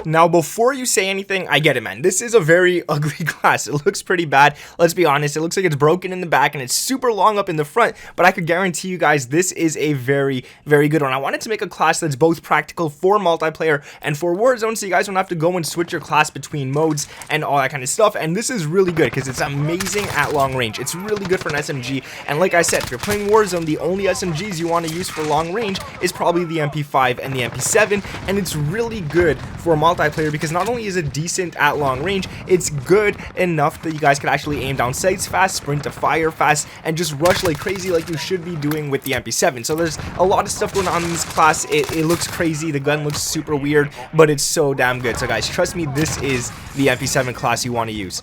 Now, before you say anything, I get it, man. This is a very ugly class. It looks pretty bad. Let's be honest. It looks like it's broken in the back and it's super long up in the front, but I could guarantee you guys this is a very, very good one. I wanted to make a class that's both practical for multiplayer and for Warzone, so you guys don't have to go and switch your class between modes and all that kind of stuff. And this is really good because it's amazing at long range. It's really good for an SMG. And like I said, if you're playing Warzone, the only SMGs you want to use for long range is probably the MP5 and the MP7, and it's really good for multiplayer because not only is it decent at long range, it's good enough that you guys can actually aim down sights fast, sprint to fire fast, and just rush like crazy like you should be doing with the MP7. So there's a lot of stuff going on in this class. It looks crazy, the gun looks super weird, but it's so damn good. So guys, trust me, this is the MP7 class you want to use.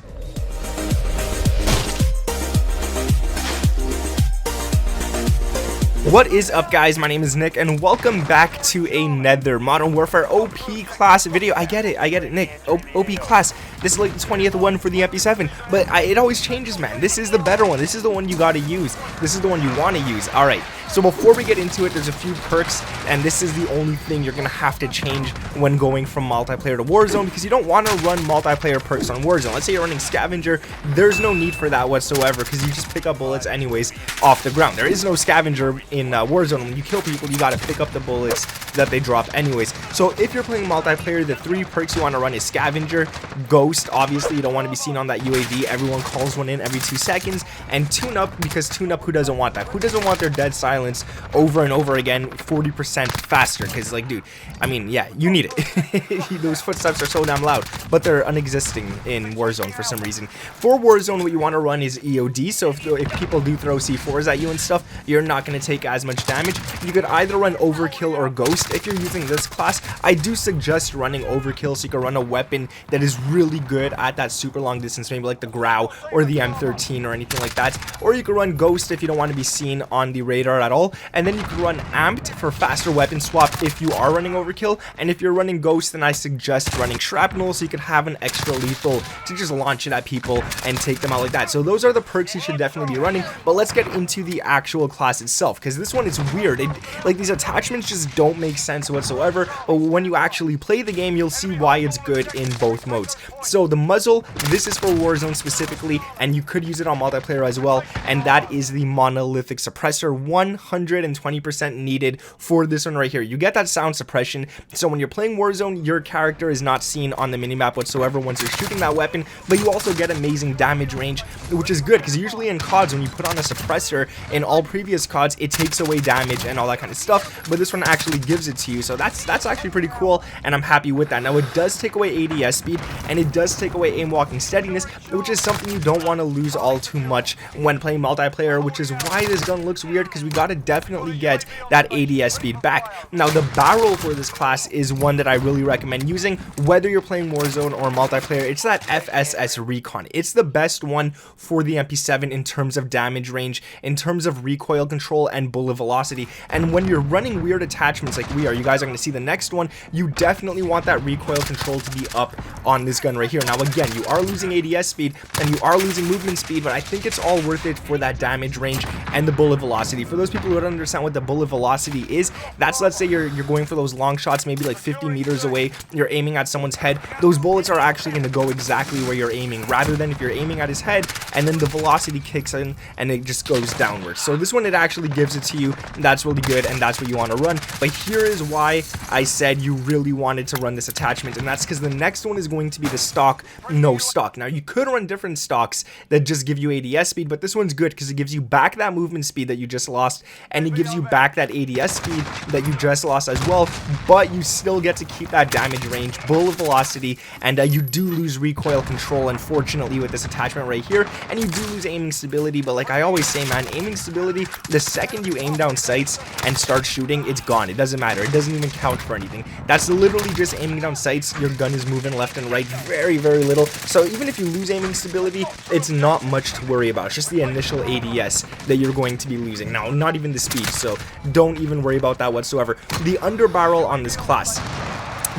What is up, guys? My name is Nick and welcome back to another Modern Warfare OP class video. I get it, Nick. OP class. This is like the 20th one for the MP7, but it always changes, man. This is the better one. This is the one you gotta use. This is the one you want to use. Alright, so before we get into it, there's a few perks, and this is the only thing you're gonna have to change when going from multiplayer to Warzone, because you don't want to run multiplayer perks on Warzone. Let's say you're running Scavenger, there's no need for that whatsoever, because you just pick up bullets anyways off the ground. There is no Scavenger in Warzone. When you kill people, you gotta pick up the bullets that they drop anyways. So if you're playing multiplayer, the three perks you want to run is Scavenger, Ghost, obviously you don't want to be seen on that UAV, everyone calls one in every 2 seconds, and Tune Up, because Tune Up, who doesn't want that? Who doesn't want their dead silence over and over again 40% faster? Because like, dude, I mean, yeah, you need it. Those footsteps are so damn loud, but they're unexisting in Warzone for some reason. For Warzone, what you want to run is EOD, so if people do throw C4s at you and stuff, you're not going to take as much damage. You could either run Overkill or Ghost. If you're using this class, I do suggest running Overkill, so you can run a weapon that is really good at that super long distance, maybe like the Grau or the M13 or anything like that. Or you could run Ghost if you don't want to be seen on the radar at all, and then you could run Amped for faster weapon swap if you are running Overkill. And if you're running Ghost, then I suggest running Shrapnel, so you could have an extra lethal to just launch it at people and take them out like that. So those are the perks you should definitely be running. But let's get into the actual class itself, because this one is weird. Like, these attachments just don't make sense whatsoever, but when you actually play the game, you'll see why it's good in both modes. So the muzzle, this is for Warzone specifically, and you could use it on multiplayer as well, and that is the monolithic suppressor. 120% needed for this one right here. You get that sound suppression, so when you're playing Warzone, your character is not seen on the minimap whatsoever once you're shooting that weapon, but you also get amazing damage range, which is good, because usually in CODs, when you put on a suppressor, in all previous CODs, it takes away damage and all that kind of stuff, but this one actually gives it to you, so that's actually pretty cool, and I'm happy with that. Now, it does take away ADS speed, and it does take away aim walking steadiness, which is something you don't want to lose all too much when playing multiplayer, which is why this gun looks weird, because we gotta definitely get that ADS speed back. Now, the barrel for this class is one that I really recommend using, whether you're playing Warzone or multiplayer. It's that FSS Recon. It's the best one for the MP7 in terms of damage range, in terms of recoil control and bullet velocity. And when you're running weird attachments like we are, you guys are going to see the next one, you definitely want that recoil control to be up on this gun right here. Now, again, you are losing ADS speed and you are losing movement speed, but I think it's all worth it for that damage range and the bullet velocity. For those people who don't understand what the bullet velocity is, that's, let's say you're going for those long shots, maybe like 50 meters away, you're aiming at someone's head, those bullets are actually going to go exactly where you're aiming, rather than if you're aiming at his head and then the velocity kicks in and it just goes downwards. So this one, it actually gives it to you, and that's really good, and that's what you want to run. But here is why I said you really wanted to run this attachment, and that's because the next one is going to be the stock no stock. Now, you could run different stocks that just give you ADS speed, but this one's good because it gives you back that movement speed that you just lost, and it gives you back that ADS speed that you just lost as well, but you still get to keep that damage range, bullet velocity, and you do lose recoil control, unfortunately, with this attachment right here, and you do lose aiming stability. But like I always say, man, aiming stability, the second you aim down sights and start shooting, it's gone. It doesn't matter. It doesn't even count for anything. That's literally just aiming down sights. Your gun is moving left and right very, very little. So even if you lose aiming stability, it's not much to worry about. It's just the initial ADS that you're going to be losing. Now, not even the speed, so don't even worry about that whatsoever. The underbarrel on this class,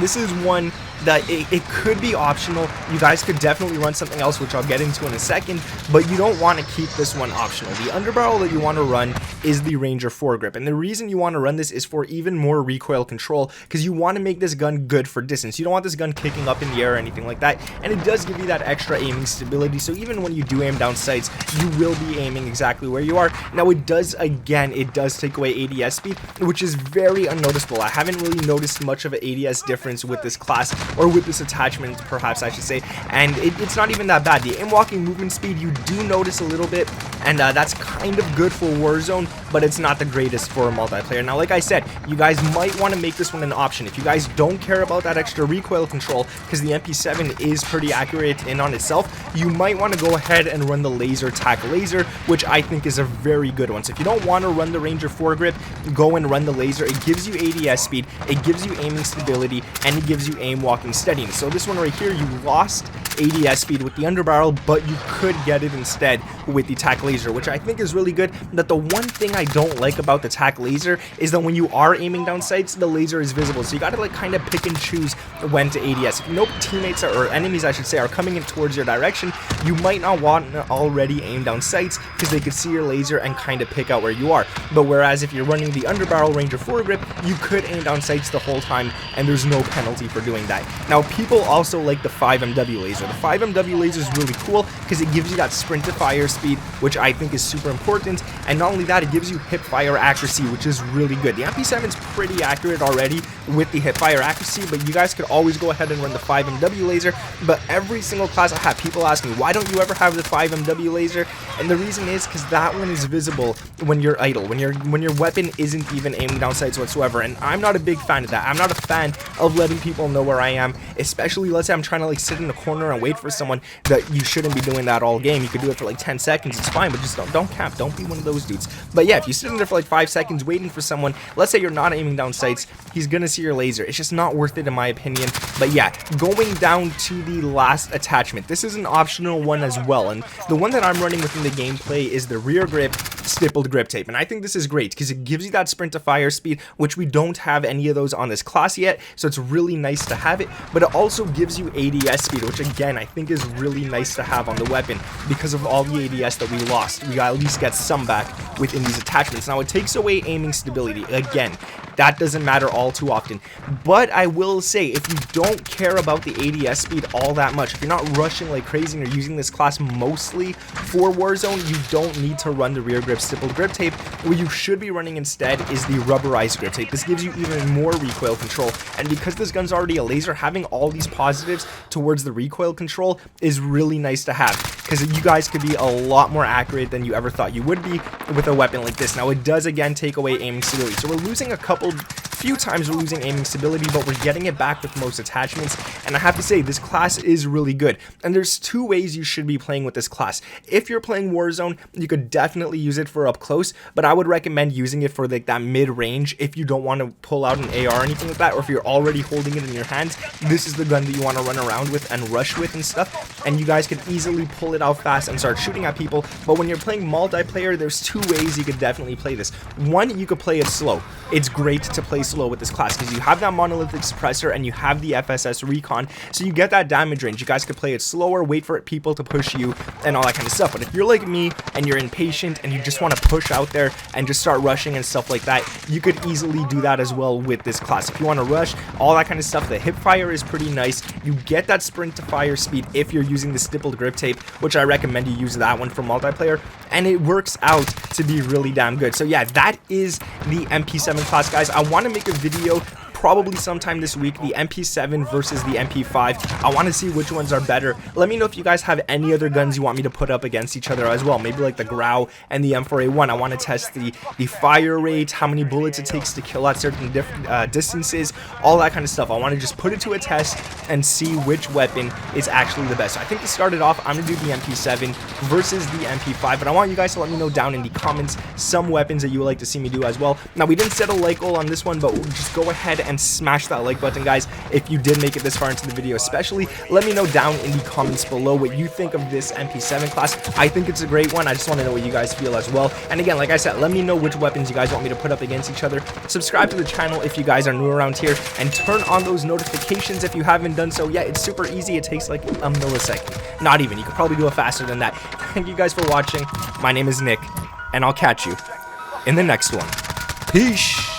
this is one that it could be optional. You guys could definitely run something else, which I'll get into in a second, but you don't want to keep this one optional. The underbarrel that you want to run is the Ranger foregrip, and the reason you want to run this is for even more recoil control, because you want to make this gun good for distance. You don't want this gun kicking up in the air or anything like that, and it does give you that extra aiming stability, so even when you do aim down sights, you will be aiming exactly where you are. Now it does take away ADS speed, which is very unnoticeable. I haven't really noticed much of an ADS difference with this class, or with this attachment perhaps I should say, and it's not even that bad. The aim walking movement speed you do notice a little bit, and that's kind of good for Warzone, but it's not the greatest for a multiplayer. Now like I said, you guys might want to make this one an option if you guys don't care about that extra recoil control, because the MP7 is pretty accurate in on itself. You might want to go ahead and run the laser tack laser, which I think is a very good one. So if you don't want to run the Ranger foregrip, go and run the laser. It gives you ADS speed, it gives you aiming stability, and it gives you aim walking steadiness. So this one right here, you lost ADS speed with the underbarrel, but you could get it instead with the tack laser, which I think is really good. That the one thing I don't like about the tack laser is that when you are aiming down sights, the laser is visible, so you gotta like kind of pick and choose when to ADS. If you know teammates or enemies I should say are coming in towards your direction, you might not want to already aim down sights because they could see your laser and kind of pick out where you are. But whereas if you're running the underbarrel Ranger foregrip, you could aim down sights the whole time and there's no penalty for doing that. Now people also like the 5MW laser. The 5MW laser is really cool because it gives you that sprint to fire speed, which I think is super important, and not only that, it gives you hip fire accuracy, which is really good. The MP7 is pretty accurate already with the hip fire accuracy, but you guys could always go ahead and run the 5MW laser. But every single class I have, people ask me, why don't you ever have the 5MW laser? And the reason is because that one is visible when you're idle, when your weapon isn't even aiming down sights whatsoever, and I'm not a big fan of that. I'm not a fan of letting people know where I am, especially let's say I'm trying to like sit in the corner and wait for someone. That you shouldn't be doing that all game. You could do it for like 10 seconds, it's fine, but just don't cap, don't be one of those dudes. But yeah, if you sit in there for like 5 seconds waiting for someone, let's say you're not aiming down sights, he's gonna see your laser. It's just not worth it in my opinion. But yeah, going down to the last attachment, this is an optional one as well, and the one that I'm running within the gameplay is the rear grip stippled grip tape, and I think this is great because it gives you that sprint to fire speed, which we don't have any of those on this class yet, so it's really nice to have it. But it also gives you ADS speed, which again I think is really nice to have on the weapon because of all the ADS that we lost. We gotta at least get some back within these attachments. Now it takes away aiming stability. Again, that doesn't matter all too often, but I will say if you don't care about the ADS speed all that much, if you're not rushing like crazy and you're using this class mostly for Warzone, you don't need to run the rear grip stippled grip tape. What you should be running instead is the rubberized grip tape. This gives you even more recoil control, and because this gun's already a laser, having all these positives towards the recoil control is really nice to have, because you guys could be a lot more accurate than you ever thought you would be with a weapon like this. Now it does again take away aiming stability, so we're losing a few times we're losing aiming stability, but we're getting it back with most attachments, and I have to say this class is really good. And there's two ways you should be playing with this class. If you're playing Warzone, you could definitely use it for up close, but I would recommend using it for like that mid-range if you don't want to pull out an AR or anything like that, or if you're already holding it in your hands, this is the gun that you want to run around with and rush with and stuff, and you guys can easily pull it out fast and start shooting at people. But when you're playing multiplayer, there's two ways you could definitely play this. One, you could play it slow. It's great to play slow with this class because you have that monolithic suppressor and you have the FSS recon, so you get that damage range. You guys could play it slower, wait for people to push you and all that kind of stuff. But if you're like me and you're impatient and you just want to push out there and just start rushing and stuff like that, you could easily do that as well with this class. If you want to rush, all that kind of stuff, the hip fire is pretty nice. You get that sprint to fire speed if you're using the stippled grip tape, which I recommend you use that one for multiplayer, and it works out to be really damn good. So yeah, that is the MP7 class, guys. I want to make a video probably sometime this week, the MP7 versus the MP5. I want to see which ones are better. Let me know if you guys have any other guns you want me to put up against each other as well. Maybe like the Grau and the M4A1. I want to test the fire rate, how many bullets it takes to kill at certain distances, all that kind of stuff. I want to just put it to a test and see which weapon is actually the best. So I think to start it off, I'm going to do the MP7 versus the MP5, but I want you guys to let me know down in the comments some weapons that you would like to see me do as well. Now, we didn't set a like goal on this one, but we'll just go ahead and smash that like button, guys, if you did make it this far into the video. Especially let me know down in the comments below what you think of this MP7 class. I think it's a great one. I just want to know what you guys feel as well. And again, like I said, let me know which weapons you guys want me to put up against each other. Subscribe to the channel if you guys are new around here, and turn on those notifications if you haven't done so yet. It's super easy. It takes like a millisecond. Not even. You could probably do it faster than that. Thank you guys for watching. My name is Nick, and I'll catch you in the next one. Peace.